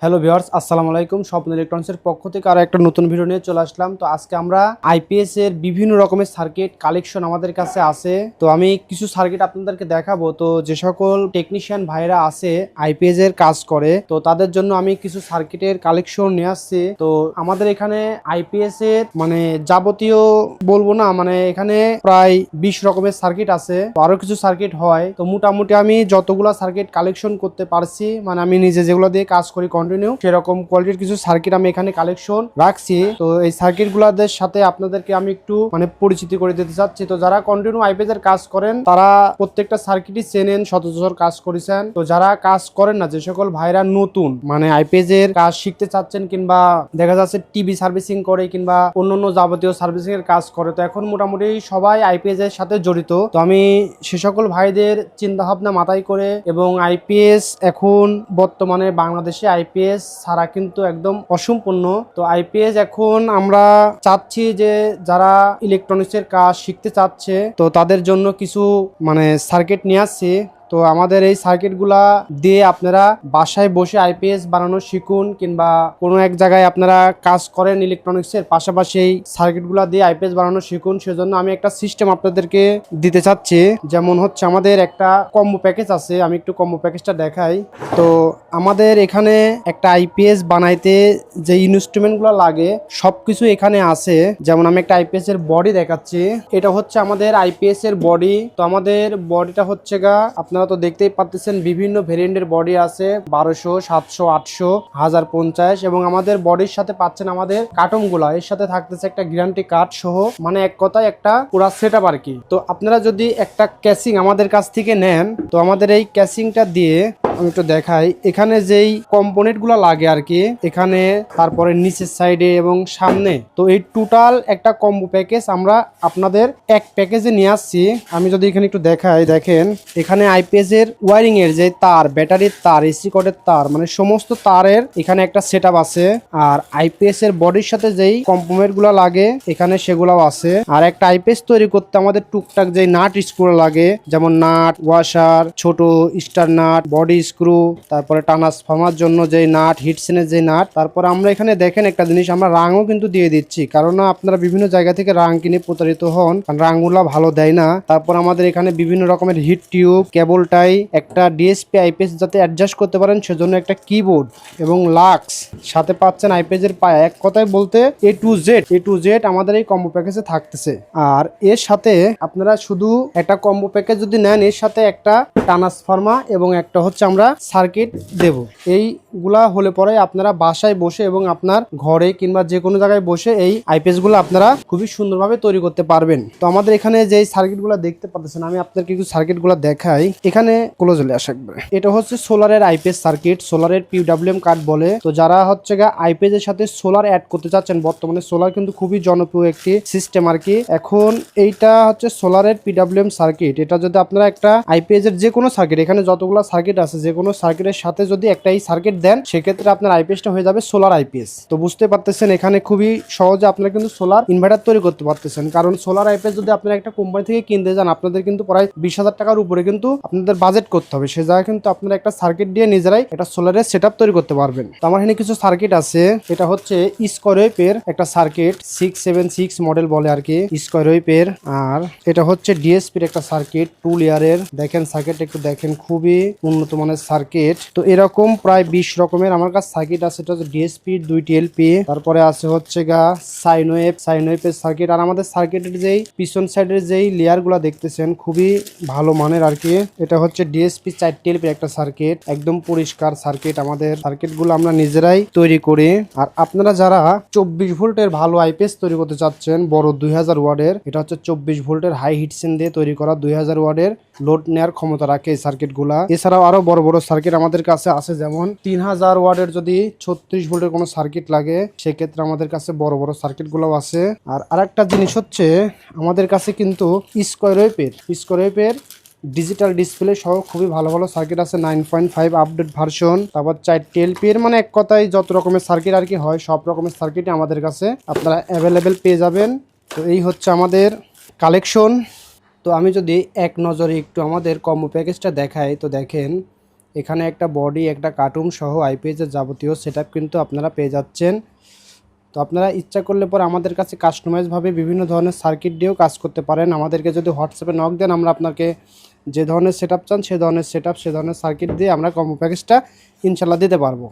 Hello viewers, আসসালামু আলাইকুম। স্বপ্ন ইলেকট্রনিক্সের পক্ষ থেকে আরো একটা নতুন ভিডিও নিয়ে চলে আসলাম। তো আজকে আমরা আইপিএস এর বিভিন্ন রকমের সার্কিট কালেকশন আমাদের কাছে আছে। তো আমি কিছু সার্কিট আপনাদেরকে দেখাবো। তো যে সকল টেকনিশিয়ান ভাইরা আছে আইপিএস এর কাজ করে, তো তাদের জন্য আমি কিছু সার্কিটের কালেকশন নিয়ে আসছি। তো আমাদের এখানে আইপিএস এর যাবতীয় বলবো না, এখানে প্রায় 20 রকমের সার্কিট আছে। তো আরো কিছু সার্কিট হয়। তো মোটামুটি আমি যতগুলা সার্কিট কালেকশন করতে পারছি, আমি নিজে যেগুলো দিয়ে কাজ করি সেরকম কোয়ালিটির কিছু সার্কিট আমি এখানে কালেকশন রাখছি। তো এই সার্কিট গুলাদের সাথে আপনাদেরকে আমি একটু পরিচিতি করে দিতে চাচ্ছি। তো যারা কন্টিনিউ আইপিএস এর কাজ করেন তারা প্রত্যেকটা সার্কিটই চেনেন, সচরাচর কাজ করেছেন। তো যারা কাজ করেন না, যে সকল ভাইরা নতুন আইপিএস এর কাজ শিখতে চাচ্ছেন, কিংবা দেখা যাচ্ছে টিভি সার্ভিসিং করে কিংবা অন্যান্য যাবতীয় সার্ভিসিং এর কাজ করে, তো এখন মোটামুটি সবাই আইপিএস এর সাথে জড়িত। তো আমি সে সকল ভাইদের চিন্তা ভাবনা মাথায় করে, এবং আইপিএস এখন বর্তমানে বাংলাদেশে আইপিএস ছাড়া কিন্তু একদম অসম্পূর্ণ। তো আইপিএস এখন আমরা চাচ্ছি যে যারা ইলেকট্রনিক্স এর কাজ শিখতে চাচ্ছে, তো তাদের জন্য কিছু সার্কিট নিয়ে আসছি। তো আমাদের এই সার্কিটগুলা দিয়ে আপনারা বাসায় বসে আইপিএস বানানো শিখুন, কিংবা কোনো এক জায়গায় আপনারা কাজ করেন ইলেকট্রনিক্স এর পাশাপাশি এই সার্কিটগুলা দিয়ে আইপিএস বানানো শিখুন। সেজন্য আমি একটা সিস্টেম আপনাদেরকে দিতে চাচ্ছি। যেমন হচ্ছে আমাদের একটা কম্বো প্যাকেজ আছে, আমি একটু কম্বো প্যাকেজটা দেখাই। তো আমাদের এখানে একটা আইপিএস বানাইতে যে ইনস্ট্রুমেন্টগুলো লাগে সবকিছু এখানে আছে। যেমন আমি একটা আইপিএস এর বডি দেখাচ্ছি। এটা হচ্ছে আমাদের আইপিএস এর বডি। তো আমাদের বডিটা হচ্ছে আপনারা তো দেখতেই পাচ্ছেন বিভিন্ন ভেরিয়েন্টের বডি আছে, 1200, 700, 800, 1050। এবং আমাদের বডির সাথে পাচ্ছেন আমাদের কার্টন গুলা, এর সাথে থাকতেছে একটা গ্যারান্টি কার্ড সহ, এক কথায় একটা পুরা সেটআপ আর কি। তো আপনারা যদি একটা ক্যাসিং আমাদের কাছ থেকে নেন, তো আমাদের এই ক্যাসিংটা দিয়ে আমি একটু দেখাই। এখানে যেই কম্পোনেন্ট গুলা লাগে আর কি, এখানে তারপরে নিচের সাইডে এবং সামনে, তো এই টোটাল একটা কম্বো প্যাকেজ আমরা আপনাদের এক প্যাকেজে নিয়ে আসছি। আমি যদি এখানে একটু দেখাই, দেখেন এখানে আইপিএস এর ওয়ারিং এর যে তার, ব্যাটারির তার, এসি কর্ডের তার, সমস্ত তারের এখানে একটা সেটআপ আছে। আর আইপিএস এর বডির সাথে যেই কম্পোনেন্ট গুলা লাগে এখানে সেগুলাও আছে। আর একটা আইপিএস তৈরি করতে আমাদের টুকটাক যে নাট স্ক্রু লাগে, যেমন নাট, ওয়াশার, ছোট স্টার নাট, বডি স্ক্রু, তারপরে ট্রান্সফর্মার জন্য যে নাট, হিটসেনের যে নাট। তারপর আমরা এখানে দেখেন একটা জিনিস, আমরা রাঙও কিন্তু দিয়ে দিচ্ছি, কারণ আপনারা বিভিন্ন জায়গা থেকে রাং কিনে প্রতারিত হন, কারণ রাংগুলা ভালো দেয় না। তারপর আমাদের এখানে বিভিন্ন রকমের হিট টিউব, কেবল টাই, একটা ডিএসপি আইপিএস যাতে অ্যাডজাস্ট করতে পারেন সেজন্য একটা কিবোর্ড এবং লাক্স, সাথে পাচ্ছেন আইপিএস এর পায়া। এক কথায় বলতে এ টু জেড আমাদের এই কম্বো প্যাকেজে থাকতেছে। আর এর সাথে আপনারা শুধু একটা কম্বো প্যাকেজ যদি নেন, এর সাথে একটা ট্রান্সফর্মার এবং একটা হচ্ছে আমরা সার্কিট দেব। এইগুলা হলে পরে আপনারা বাসায় বসে এবং আপনার ঘরে কিংবা যে কোনো জায়গায় বসে এই আইপিএস গুলো আপনারা খুবই সুন্দরভাবে তৈরি করতে পারবেন। তো আমাদের এখানে যে সার্কিট গুলো দেখতে পাচ্ছেন, আমি আপনাদেরকে কিছু সার্কিট গুলো দেখাই। এখানে ক্লোজলে আসা একবারে, এটা হচ্ছে সোলারের আইপিএস সার্কিট, সোলারের পিডব্লিউএম কার্ড বলে। তো যারা হচ্ছে আইপিএস এর সাথে সোলার অ্যাড করতে চাচ্ছেন, বর্তমানে সোলার কিন্তু খুবই জনপ্রিয় একটি সিস্টেম আর কি। এখন এইটা হচ্ছে সোলারের পিডব্লিউএম সার্কিট। এটা যদি আপনারা একটা আইপিএস এর যে কোনো সার্কিট, এখানে যতগুলো সার্কিট আছে, যে কোনো সার্কিটের সাথে যদি একটা এই সার্কিট দেন, সেক্ষেত্রে আপনার আইপিএসটা হয়ে যাবে সোলার আইপিএস। তো বুঝতে পারতেছেন এখানে খুবই সহজে আপনারা কিন্তু সোলার ইনভার্টার তৈরি করতে পারতেছেন। কারণ সোলার আইপিএস যদি আপনারা একটা কোম্পানি থেকে কিনতে যান, আপনাদের কিন্তু প্রায় 20,000 টাকার উপরে কিন্তু আপনাদের বাজেট করতে হবে। সে জায়গায় কিন্তু আপনারা একটা সার্কিট দিয়ে নিজেরাই একটা সোলারের সেটআপ তৈরি করতে পারবেন। তো আমার এখানে কিছু সার্কিট আছে। এটা হচ্ছে স্কয়ারওয়েভের একটা সার্কিট, 676 মডেল বলে আর কি, স্কয়ারওয়েভের। আর এটা হচ্ছে ডিএসপির একটা সার্কিট, 2 লেয়ারের। দেখেন সার্কিট একটু দেখেন, খুবই উন্নত মানের সার্কিট। তো এরকম প্রায় 20 রকমের আমার কাছে সার্কিট আছে। এটা হচ্ছে ডিএসপি, 2টি এলপি, তারপরে আছে হচ্ছে সাইনওয়েভের সার্কিট। আর আমাদের সার্কিটের যেই পিছন সাইডের যেই লেয়ার গুলা দেখতেছেন খুবই ভালো মানের আর কি। এটা হচ্ছে ডিএসপি 4টি এলপির একটা সার্কিট, একদম পরিষ্কার সার্কিট। আমাদের সার্কিট গুলো আমরা নিজেরাই তৈরি করি। আর আপনারা যারা 24 ভোল্টের ভালো আইপিএস তৈরি করতে চাচ্ছেন, বড় 2000 ওয়াটের, এটা হচ্ছে 24 ভোল্টের হাই হিটসেন দিয়ে তৈরি করা 2000 ওয়াটের লোড নেয়ার ক্ষমতা রাখে এই সার্কিট গুলা। এছাড়াও আরো বড় বড় সার্কিট আমাদের কাছে আছে, যেমন 3000 ওয়াটের যদি 36 ভোল্টের কোনো সার্কিট লাগে, সেক্ষেত্রে আমাদের কাছে বড় বড় সার্কিট গুলো আছে। আর আরেকটা জিনিস হচ্ছে আমাদের কাছে কিন্তু স্কয়ারওয়েভের ডিজিটাল ডিসপ্লে সহ খুবই ভালো ভালো সার্কিট আছে, 9.5 আপডেট ভার্সন। তারপর 4টি এলপি এর, এক কথায় যত রকমের সার্কিট আর কি হয়, সব রকমের সার্কিটই আমাদের কাছে আপনারা অ্যাভেলেবেল পেয়ে যাবেন। তো এই হচ্ছে আমাদের কালেকশন। তো আমি যদি এক নজরে একটু আমাদের কম্বো প্যাকেজটা দেখাই, তো দেখেন এখানে একটা বডি, একটা কার্টুন সহ আইপিএসের যাবতীয় সেটআপ কিন্তু আপনারা পেয়ে যাচ্ছেন। তো আপনারা ইচ্ছা করলে পরে আমাদের কাছে কাস্টমাইজভাবে বিভিন্ন ধরনের সার্কিট দিয়েও কাজ করতে পারেন। আমাদেরকে যদি হোয়াটসঅ্যাপে নক দেন, আমরা আপনাকে যে ধরনের সেটআপ চান সে ধরনের সেটআপ, সে ধরনের সার্কিট দিয়ে আমরা কম্বো প্যাকেজটা ইনশাল্লাহ দিতে পারবো।